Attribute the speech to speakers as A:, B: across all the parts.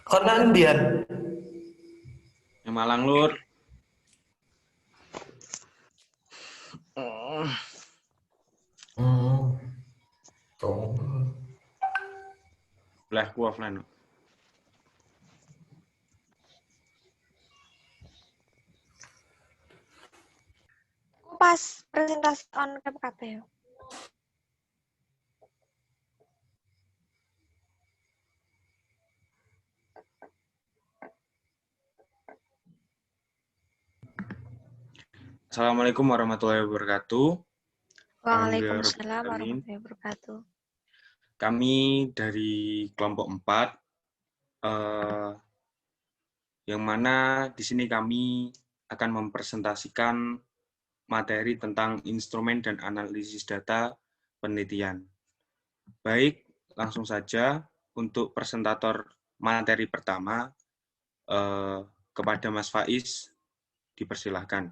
A: Konan Dian.
B: Yang Malang Lur. Oh.
A: Tuh.
B: Belah ku offline.
C: Pas presentasi on cam kabeh.
B: Assalamualaikum warahmatullahi wabarakatuh.
C: Waalaikumsalam warahmatullahi wabarakatuh.
B: Kami dari kelompok 4, yang mana di sini kami akan mempresentasikan materi tentang instrumen dan analisis data penelitian. Baik, langsung saja untuk presentator materi pertama, kepada Mas Faiz, dipersilahkan.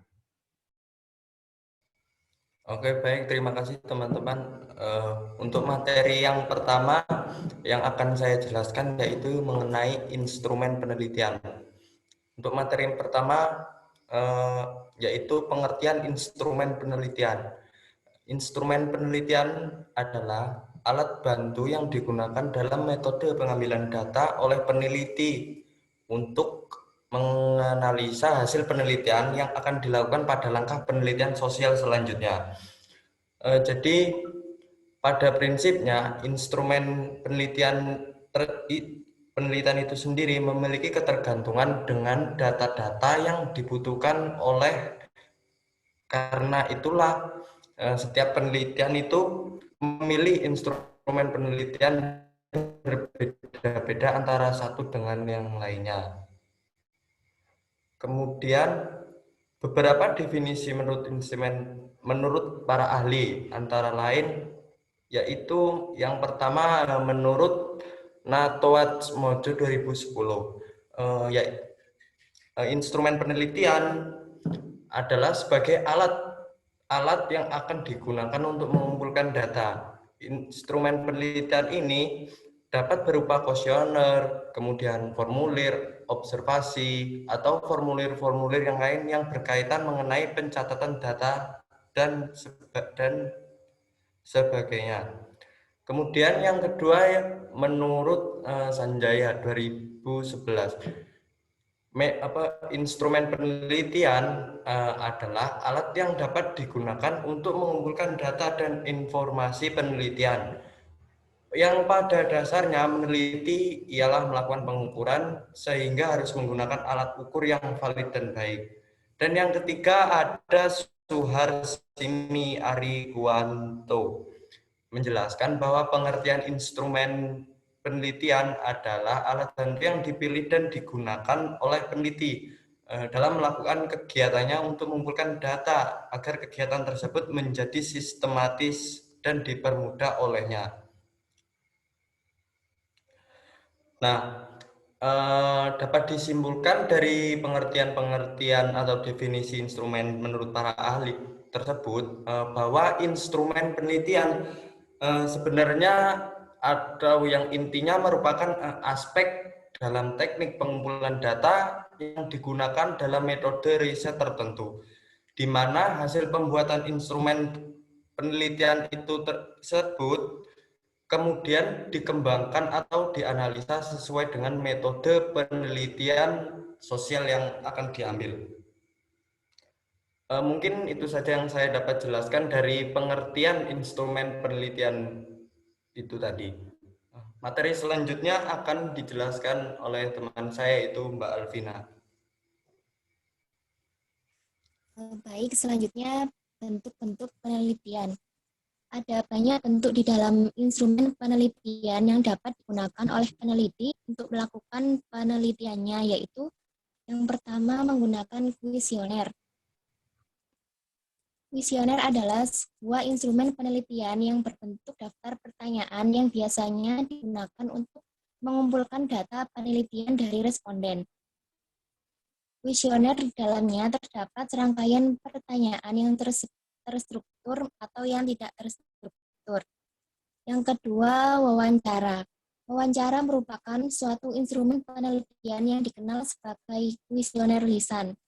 A: Oke, baik. Terima kasih teman-teman. Untuk materi yang pertama yang akan saya jelaskan yaitu mengenai instrumen penelitian. Untuk materi yang pertama yaitu pengertian instrumen penelitian. Instrumen penelitian adalah alat bantu yang digunakan dalam metode pengambilan data oleh peneliti untuk menganalisa hasil penelitian yang akan dilakukan pada langkah penelitian sosial selanjutnya. Jadi pada prinsipnya instrumen penelitian itu sendiri memiliki ketergantungan dengan data-data yang dibutuhkan karena itulah setiap penelitian itu memilih instrumen penelitian berbeda-beda antara satu dengan yang lainnya. Kemudian beberapa definisi menurut para ahli antara lain yaitu yang pertama menurut Natowatmojo 2010 instrumen penelitian adalah sebagai alat yang akan digunakan untuk mengumpulkan data. Instrumen penelitian ini dapat berupa kuesioner, kemudian formulir, observasi, atau formulir-formulir yang lain yang berkaitan mengenai pencatatan data dan sebagainya. Kemudian yang kedua menurut Sanjaya 2011, instrumen penelitian adalah alat yang dapat digunakan untuk mengumpulkan data dan informasi penelitian. Yang pada dasarnya meneliti ialah melakukan pengukuran sehingga harus menggunakan alat ukur yang valid dan baik. Dan yang ketiga ada Suharsini Ariguanto menjelaskan bahwa pengertian instrumen penelitian adalah alat bantu yang dipilih dan digunakan oleh peneliti dalam melakukan kegiatannya untuk mengumpulkan data agar kegiatan tersebut menjadi sistematis dan dipermudah olehnya. Nah, dapat disimpulkan dari pengertian-pengertian atau definisi instrumen menurut para ahli tersebut bahwa instrumen penelitian sebenarnya atau yang intinya merupakan aspek dalam teknik pengumpulan data yang digunakan dalam metode riset tertentu, di mana hasil pembuatan instrumen penelitian itu tersebut kemudian dikembangkan atau dianalisa sesuai dengan metode penelitian sosial yang akan diambil. Mungkin itu saja yang saya dapat jelaskan dari pengertian instrumen penelitian itu tadi. Materi selanjutnya akan dijelaskan oleh teman saya yaitu Mbak Alvina.
D: Baik, selanjutnya bentuk-bentuk penelitian. Ada banyak bentuk di dalam instrumen penelitian yang dapat digunakan oleh peneliti untuk melakukan penelitiannya, yaitu yang pertama menggunakan kuesioner. Kuesioner adalah sebuah instrumen penelitian yang berbentuk daftar pertanyaan yang biasanya digunakan untuk mengumpulkan data penelitian dari responden. Kuesioner di dalamnya terdapat serangkaian pertanyaan yang terstruktur atau yang tidak terstruktur. Yang kedua, wawancara. Wawancara merupakan suatu instrumen penelitian yang dikenal sebagai kuesioner lisan.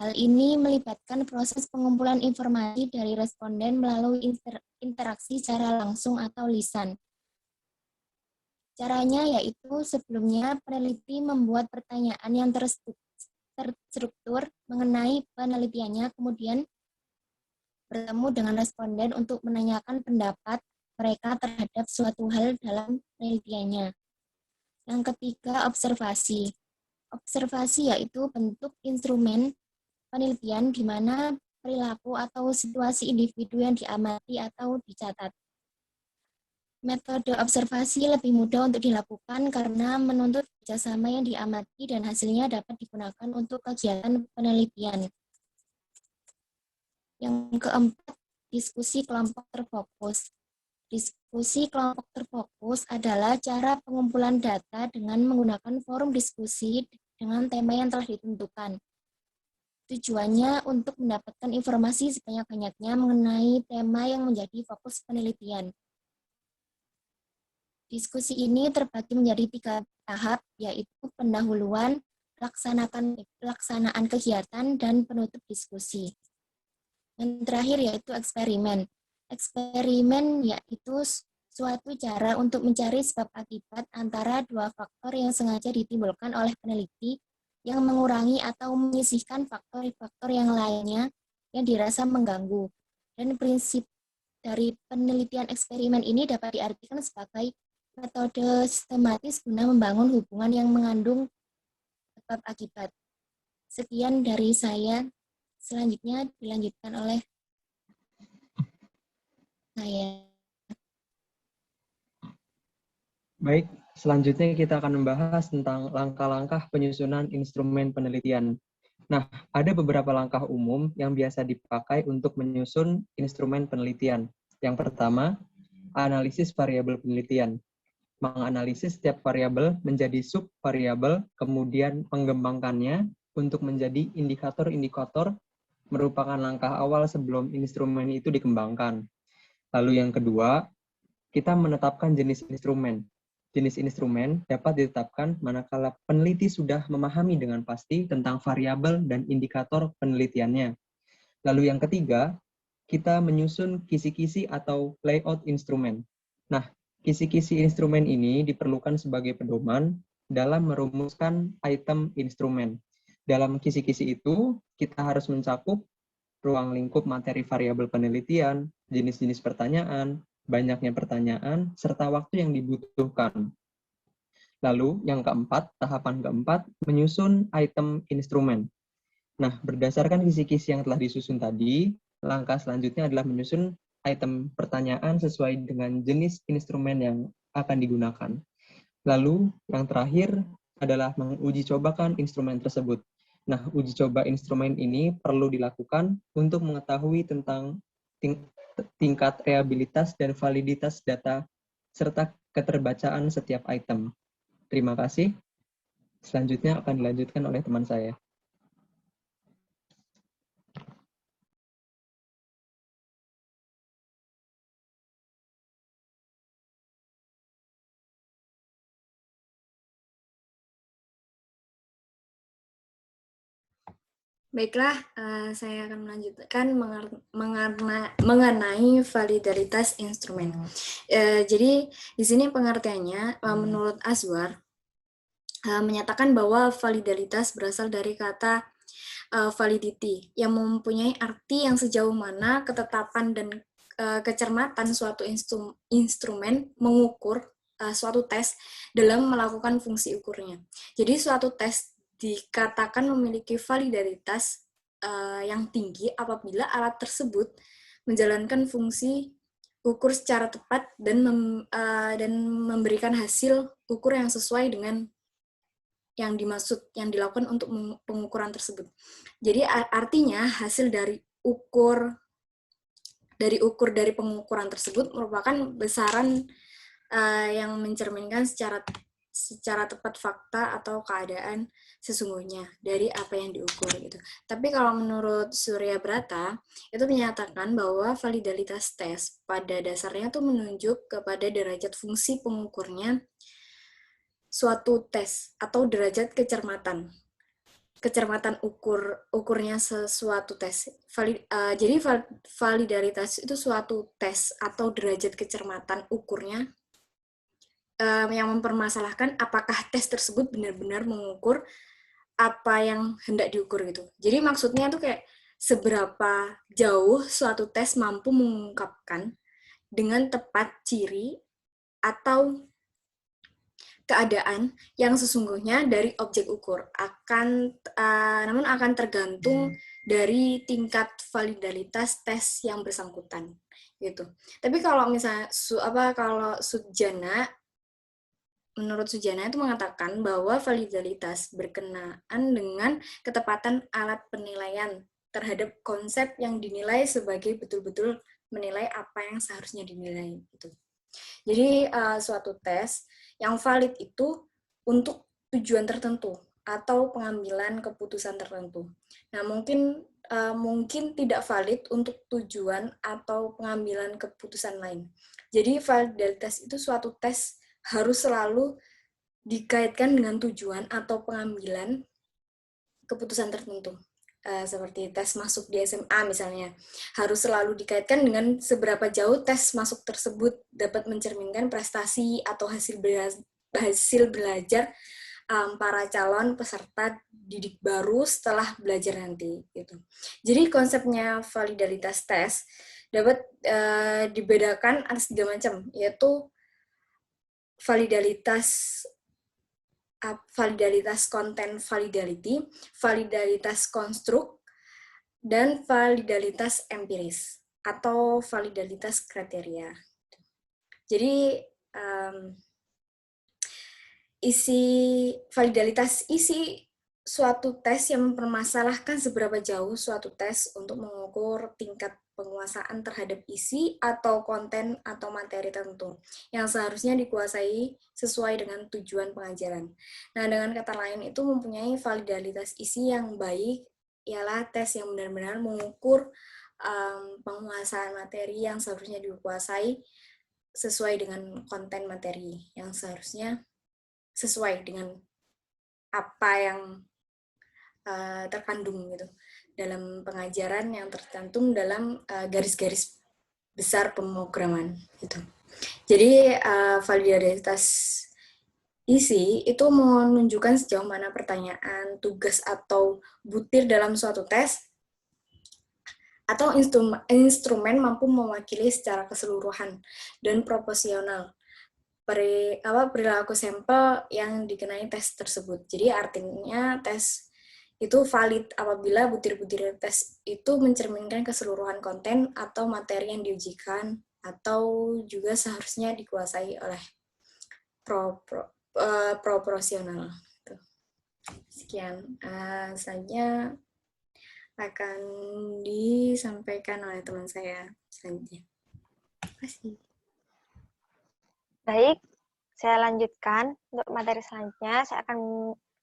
D: Hal ini melibatkan proses pengumpulan informasi dari responden melalui interaksi secara langsung atau lisan. Caranya yaitu sebelumnya peneliti membuat pertanyaan yang terstruktur mengenai penelitiannya, kemudian bertemu dengan responden untuk menanyakan pendapat mereka terhadap suatu hal dalam penelitiannya. Yang ketiga, observasi. Observasi yaitu bentuk instrumen penelitian di mana perilaku atau situasi individu yang diamati atau dicatat. Metode observasi lebih mudah untuk dilakukan karena menuntut kerjasama yang diamati dan hasilnya dapat digunakan untuk kegiatan penelitian. Yang keempat, diskusi kelompok terfokus. Diskusi kelompok terfokus adalah cara pengumpulan data dengan menggunakan forum diskusi dengan tema yang telah ditentukan. Tujuannya untuk mendapatkan informasi sebanyak-banyaknya mengenai tema yang menjadi fokus penelitian. Diskusi ini terbagi menjadi 3 tahap, yaitu pendahuluan, pelaksanaan kegiatan, dan penutup diskusi. Yang terakhir yaitu eksperimen. Eksperimen yaitu suatu cara untuk mencari sebab akibat antara 2 faktor yang sengaja ditimbulkan oleh peneliti yang mengurangi atau menyisihkan faktor-faktor yang lainnya yang dirasa mengganggu. Dan prinsip dari penelitian eksperimen ini dapat diartikan sebagai metode sistematis guna membangun hubungan yang mengandung sebab akibat. Sekian dari saya. Selanjutnya dilanjutkan oleh saya.
E: Baik, selanjutnya kita akan membahas tentang langkah-langkah penyusunan instrumen penelitian. Nah, ada beberapa langkah umum yang biasa dipakai untuk menyusun instrumen penelitian. Yang pertama, analisis variabel penelitian. Menganalisis setiap variabel menjadi subvariabel, kemudian mengembangkannya untuk menjadi indikator-indikator merupakan langkah awal sebelum instrumen itu dikembangkan. Lalu yang kedua, kita menetapkan jenis instrumen. Jenis instrumen dapat ditetapkan manakala peneliti sudah memahami dengan pasti tentang variabel dan indikator penelitiannya. Lalu yang ketiga, kita menyusun kisi-kisi atau layout instrumen. Nah, kisi-kisi instrumen ini diperlukan sebagai pedoman dalam merumuskan item instrumen. Dalam kisi-kisi itu, kita harus mencakup ruang lingkup materi variabel penelitian, jenis-jenis pertanyaan, banyaknya pertanyaan, serta waktu yang dibutuhkan. Lalu, yang keempat, tahapan keempat, menyusun item instrumen. Nah, berdasarkan kisi-kisi yang telah disusun tadi, langkah selanjutnya adalah menyusun item pertanyaan sesuai dengan jenis instrumen yang akan digunakan. Lalu, yang terakhir adalah menguji cobakan instrumen tersebut. Nah, uji coba instrumen ini perlu dilakukan untuk mengetahui tentang tingkat reliabilitas dan validitas data serta keterbacaan setiap item. Terima kasih. Selanjutnya akan dilanjutkan oleh teman saya.
F: Baiklah, saya akan melanjutkan mengenai validaritas instrumen. Jadi di sini pengertiannya menurut Azwar menyatakan bahwa validaritas berasal dari kata validity yang mempunyai arti yang sejauh mana ketetapan dan kecermatan suatu instrumen mengukur suatu tes dalam melakukan fungsi ukurnya. Jadi suatu tes dikatakan memiliki validaritas yang tinggi apabila alat tersebut menjalankan fungsi ukur secara tepat dan memberikan hasil ukur yang sesuai dengan yang dimaksud, yang dilakukan untuk pengukuran tersebut. Jadi artinya hasil dari ukur dari pengukuran tersebut merupakan besaran yang mencerminkan secara tepat fakta atau keadaan sesungguhnya dari apa yang diukur gitu. Tapi kalau menurut Surya Brata itu menyatakan bahwa validalitas tes pada dasarnya tuh menunjuk kepada derajat fungsi pengukurnya suatu tes atau derajat kecermatan. Kecermatan ukurnya sesuatu tes. Jadi validalitas itu suatu tes atau derajat kecermatan ukurnya yang mempermasalahkan apakah tes tersebut benar-benar mengukur apa yang hendak diukur gitu. Jadi maksudnya tuh kayak seberapa jauh suatu tes mampu mengungkapkan dengan tepat ciri atau keadaan yang sesungguhnya dari objek ukur namun akan tergantung dari tingkat validalitas tes yang bersangkutan gitu. Tapi kalau misalnya kalau Sujana, menurut Sujana itu mengatakan bahwa validalitas berkenaan dengan ketepatan alat penilaian terhadap konsep yang dinilai sebagai betul-betul menilai apa yang seharusnya dinilai gitu. Jadi suatu tes yang valid itu untuk tujuan tertentu atau pengambilan keputusan tertentu. Nah, mungkin tidak valid untuk tujuan atau pengambilan keputusan lain. Jadi validalitas itu suatu tes harus selalu dikaitkan dengan tujuan atau pengambilan keputusan tertentu. Seperti tes masuk di SMA misalnya, harus selalu dikaitkan dengan seberapa jauh tes masuk tersebut dapat mencerminkan prestasi atau hasil belajar para calon peserta didik baru setelah belajar nanti gitu. Jadi konsepnya validalitas tes dapat dibedakan atas 3 macam, yaitu validalitas content validity, validalitas konstruk, dan validalitas empiris atau validalitas kriteria. Jadi validalitas isi suatu tes yang mempermasalahkan seberapa jauh suatu tes untuk mengukur tingkat penguasaan terhadap isi atau konten atau materi tertentu yang seharusnya dikuasai sesuai dengan tujuan pengajaran. Nah, dengan kata lain itu mempunyai validalitas isi yang baik ialah tes yang benar-benar mengukur penguasaan materi yang seharusnya dikuasai sesuai dengan konten materi yang seharusnya sesuai dengan apa yang terkandung gitu dalam pengajaran yang tercantum dalam garis-garis besar pemrograman gitu. Jadi validalitas isi itu menunjukkan sejauh mana pertanyaan, tugas atau butir dalam suatu tes atau instrumen mampu mewakili secara keseluruhan dan proporsional perilaku sampel yang dikenai tes tersebut. Jadi artinya tes itu valid apabila butir-butir tes itu mencerminkan keseluruhan konten atau materi yang diujikan atau juga seharusnya dikuasai oleh proporsional. Sekian, selanjutnya akan disampaikan oleh teman saya selanjutnya. Terima kasih.
C: Baik, saya lanjutkan untuk materi selanjutnya. Saya akan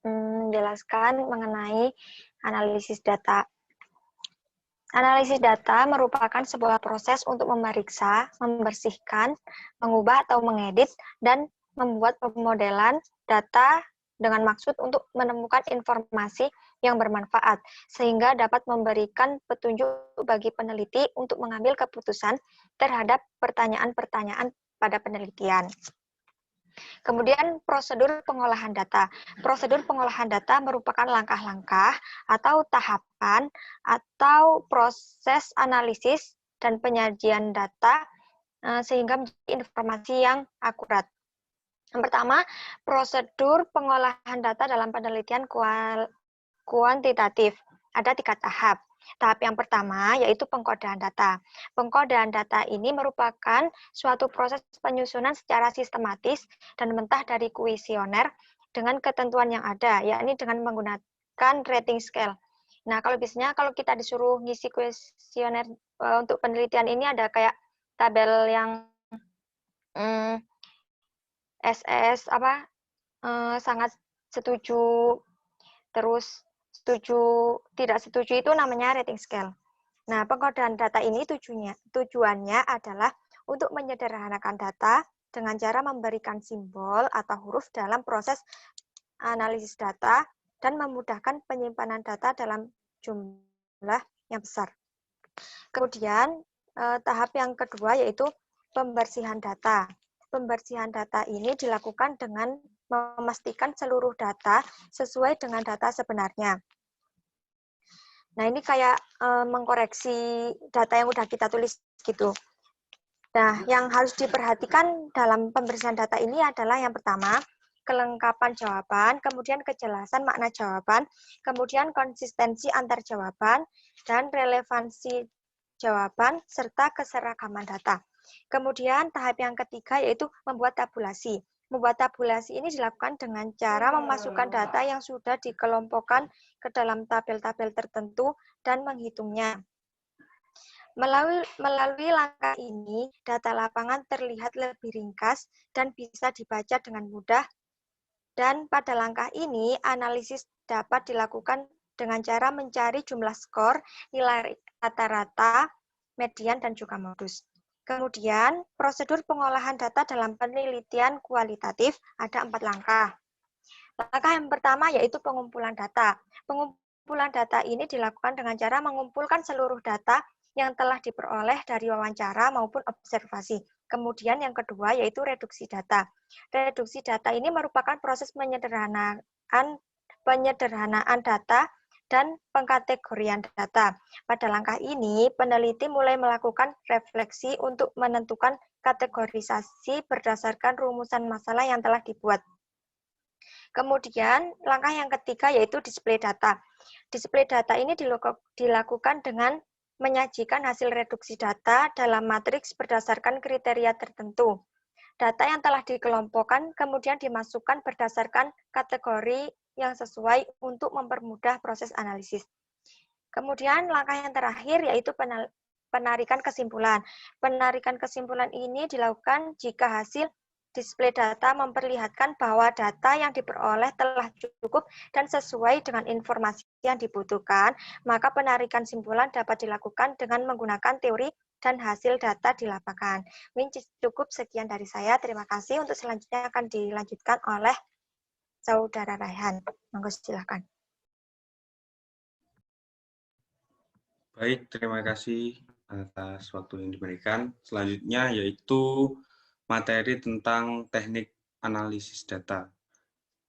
C: menjelaskan mengenai analisis data. Analisis data merupakan sebuah proses untuk memeriksa, membersihkan, mengubah atau mengedit, dan membuat pemodelan data dengan maksud untuk menemukan informasi yang bermanfaat, sehingga dapat memberikan petunjuk bagi peneliti untuk mengambil keputusan terhadap pertanyaan-pertanyaan pada penelitian. Kemudian prosedur pengolahan data. Prosedur pengolahan data merupakan langkah-langkah atau tahapan atau proses analisis dan penyajian data sehingga menjadi informasi yang akurat. Yang pertama, prosedur pengolahan data dalam penelitian kuantitatif. Ada 3 tahap. Tahap yang pertama yaitu pengkodean data. Pengkodean data ini merupakan suatu proses penyusunan secara sistematis dan mentah dari kuesioner dengan ketentuan yang ada, yakni dengan menggunakan rating scale. Nah, kalau biasanya kalau kita disuruh ngisi kuesioner untuk penelitian ini ada kayak tabel yang sangat setuju, terus setuju, tidak setuju itu namanya rating scale. Nah, pengkodean data ini tujuannya adalah untuk menyederhanakan data dengan cara memberikan simbol atau huruf dalam proses analisis data dan memudahkan penyimpanan data dalam jumlah yang besar. Kemudian, tahap yang kedua yaitu pembersihan data. Pembersihan data ini dilakukan dengan memastikan seluruh data sesuai dengan data sebenarnya. Nah, ini kayak mengkoreksi data yang udah kita tulis gitu. Nah, yang harus diperhatikan dalam pembersihan data ini adalah yang pertama, kelengkapan jawaban, kemudian kejelasan makna jawaban, kemudian konsistensi antar jawaban, dan relevansi jawaban, serta keseragaman data. Kemudian tahap yang ketiga yaitu membuat tabulasi. Membuat tabulasi ini dilakukan dengan cara memasukkan data yang sudah dikelompokkan ke dalam tabel-tabel tertentu dan menghitungnya. Melalui langkah ini, data lapangan terlihat lebih ringkas dan bisa dibaca dengan mudah. Dan pada langkah ini, analisis dapat dilakukan dengan cara mencari jumlah skor, nilai rata-rata, median, dan juga modus. Kemudian, prosedur pengolahan data dalam penelitian kualitatif ada 4 langkah. Langkah yang pertama yaitu pengumpulan data. Pengumpulan data ini dilakukan dengan cara mengumpulkan seluruh data yang telah diperoleh dari wawancara maupun observasi. Kemudian yang kedua yaitu reduksi data. Reduksi data ini merupakan proses penyederhanaan data dan pengkategorian data. Pada langkah ini, peneliti mulai melakukan refleksi untuk menentukan kategorisasi berdasarkan rumusan masalah yang telah dibuat. Kemudian, langkah yang ketiga yaitu display data. Display data ini dilakukan dengan menyajikan hasil reduksi data dalam matriks berdasarkan kriteria tertentu. Data yang telah dikelompokkan kemudian dimasukkan berdasarkan kategori yang sesuai untuk mempermudah proses analisis. Kemudian langkah yang terakhir yaitu penarikan kesimpulan. Penarikan kesimpulan ini dilakukan jika hasil display data memperlihatkan bahwa data yang diperoleh telah cukup dan sesuai dengan informasi yang dibutuhkan, maka penarikan kesimpulan dapat dilakukan dengan menggunakan teori dan hasil data di lapangan. Mungkin cukup sekian dari saya. Terima kasih. Untuk selanjutnya akan dilanjutkan oleh Saudara Raihan. Monggo silakan.
B: Baik, terima kasih atas waktu yang diberikan. Selanjutnya yaitu materi tentang teknik analisis data.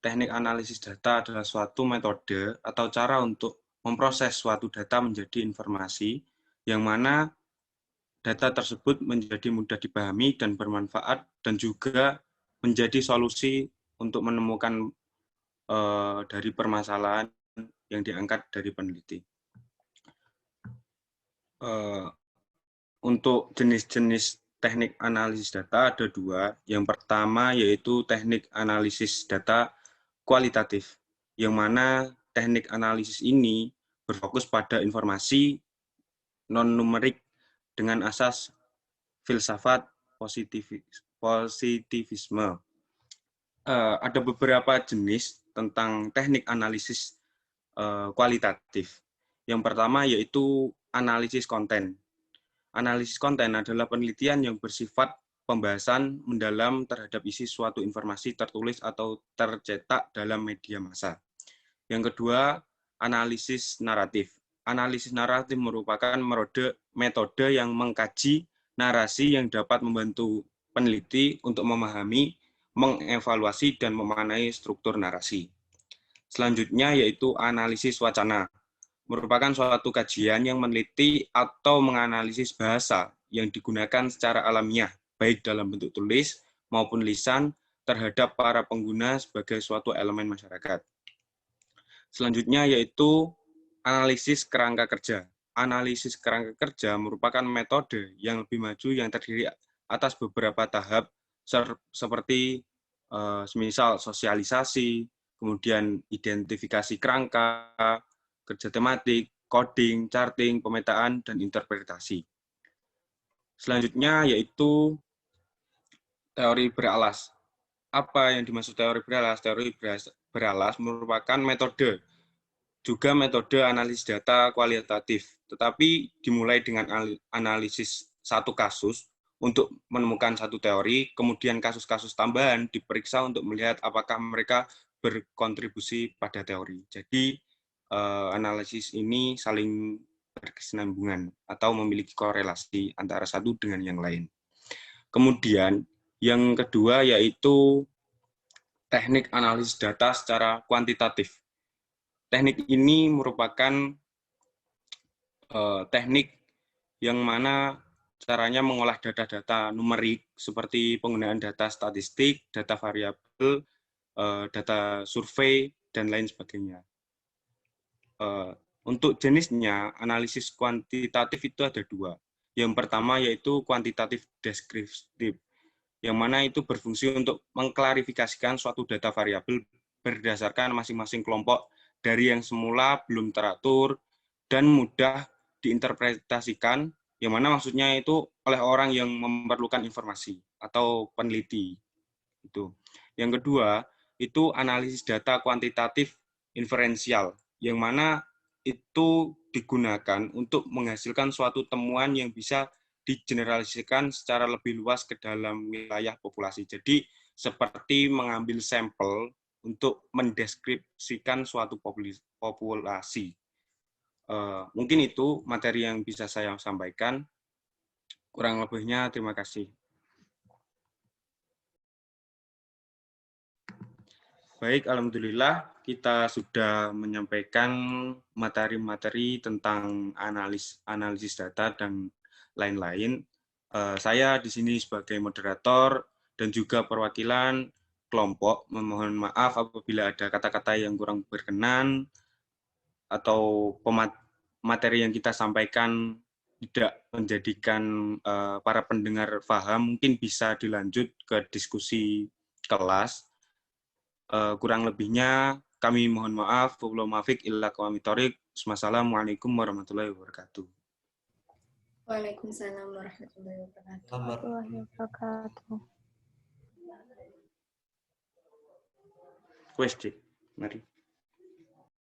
B: Teknik analisis data adalah suatu metode atau cara untuk memproses suatu data menjadi informasi, yang mana data tersebut menjadi mudah dipahami dan bermanfaat, dan juga menjadi solusi untuk menemukan dari permasalahan yang diangkat dari peneliti. Untuk jenis-jenis teknik analisis data ada 2. Yang pertama yaitu teknik analisis data kualitatif, yang mana teknik analisis ini berfokus pada informasi non-numerik dengan asas filsafat positivisme. Ada beberapa jenis tentang teknik analisis kualitatif. Yang pertama yaitu analisis konten. Analisis konten adalah penelitian yang bersifat pembahasan mendalam terhadap isi suatu informasi tertulis atau tercetak dalam media massa. Yang kedua, analisis naratif. Analisis naratif merupakan metode yang mengkaji narasi yang dapat membantu peneliti untuk memahami, mengevaluasi, dan memaknai struktur narasi. Selanjutnya yaitu analisis wacana. Merupakan suatu kajian yang meneliti atau menganalisis bahasa yang digunakan secara alamiah, baik dalam bentuk tulis maupun lisan, terhadap para pengguna sebagai suatu elemen masyarakat. Selanjutnya yaitu analisis kerangka kerja. Analisis kerangka kerja merupakan metode yang lebih maju yang terdiri atas beberapa tahap seperti semisal sosialisasi, kemudian identifikasi kerangka, kerja tematik, coding, charting, pemetaan, dan interpretasi. Selanjutnya yaitu teori beralas. apa yang dimaksud teori beralas? Teori beralas merupakan metode analisis data kualitatif, tetapi dimulai dengan analisis satu kasus untuk menemukan satu teori, kemudian kasus-kasus tambahan diperiksa untuk melihat apakah mereka berkontribusi pada teori. Jadi, analisis ini saling berkesinambungan atau memiliki korelasi antara satu dengan yang lain. Kemudian, yang kedua yaitu teknik analisis data secara kuantitatif. Teknik ini merupakan teknik yang mana caranya mengolah data-data numerik seperti penggunaan data statistik, data variabel, data survei, dan lain sebagainya. Untuk jenisnya, analisis kuantitatif itu ada dua. Yang pertama yaitu kuantitatif deskriptif, yang mana itu berfungsi untuk mengklarifikasikan suatu data variabel berdasarkan masing-masing kelompok dari yang semula belum teratur dan mudah diinterpretasikan, yang mana maksudnya itu oleh orang yang memerlukan informasi atau peneliti. Itu. Yang kedua, itu analisis data kuantitatif inferensial, yang mana itu digunakan untuk menghasilkan suatu temuan yang bisa digeneralisasikan secara lebih luas ke dalam wilayah populasi. Jadi, seperti mengambil sampel untuk mendeskripsikan suatu populasi. Mungkin itu materi yang bisa saya sampaikan. Kurang lebihnya, terima kasih. Baik, alhamdulillah kita sudah menyampaikan materi-materi tentang analisis data dan lain-lain. Saya di sini sebagai moderator dan juga perwakilan kelompok memohon maaf apabila ada kata-kata yang kurang berkenan atau materi yang kita sampaikan tidak menjadikan para pendengar paham, mungkin bisa dilanjut ke diskusi kelas. Kurang lebihnya kami mohon maaf. Wassalamualaikum warahmatullahi wabarakatuh.
F: Waalaikumsalam warahmatullahi wabarakatuh.
C: Warahmatullahi wabarakatuh.
B: Wes, mari.